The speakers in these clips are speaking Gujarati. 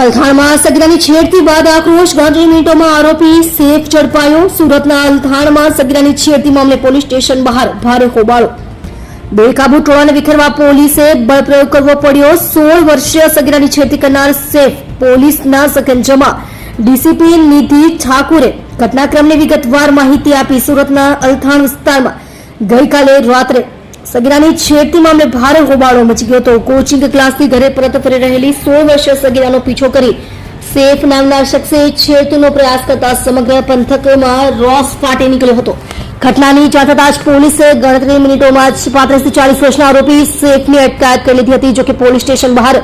અલથાણમાં સગીરાની છેડતી બાદ આક્રોશ, ગણતરી મિનિટોમાં આરોપી સેફ ઝડપાયો. સુરતના અલથાણમાં સગીરાની છેડતી મામલે પોલીસ સ્ટેશન બહાર ભારે હોબાળો. બેકાબુ ટોળાને વિખેરવા પોલીસે બળપ્રયોગ કરવો પડ્યો. 16 વર્ષીય સગીરાની છેડતી કરનાર સેફ પોલીસના સકંજામાં. ડીસીપી નિધિ ઠાકુરે ઘટનાક્રમની વિગતવાર માહિતી આપી. સુરતના અલથાણ વિસ્તારમાં ગઈકાલે રાત્રે સગીરાની છેડતી મામલે ભારે હોબાળો મચી ગયો હતો. કોચિંગ ક્લાસથી ઘરે પરત ફરી રહેલી 16 વર્ષીય સગીરાનો પીછો કરી સેફ નામના શખ્સે છેડતીનો પ્રયાસ કરતા સમગ્ર પંથકમાં રોષ ફાટી નીકળ્યો હતો. ઘટનાની જાણ થતાં જ પોલીસે ગણતરી મિનિટોમાં જ 35 થી 40 વર્ષના આરોપી સેફની અટકાયત કરી લીધી હતી. જોકે પોલીસ સ્ટેશન બહાર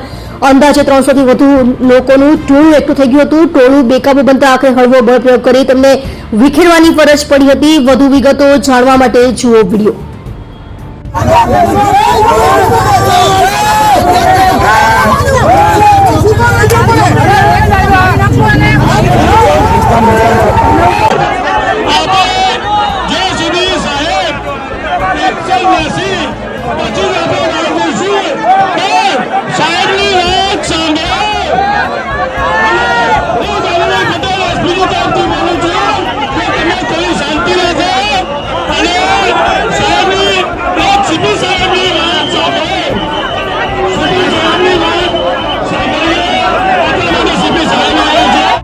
અંદાજે 300 થી વધુ લોકોનું ટોળું એકઠું થઈ ગયું હતું. ટોળું બેકાબુ બનતા આખરે હળવો બળપ્રયોગ કરી તેમને વિખેરવાની ફરજ પડી હતી. વધુ વિગતો જાણવા માટે જુઓ વિડીયો.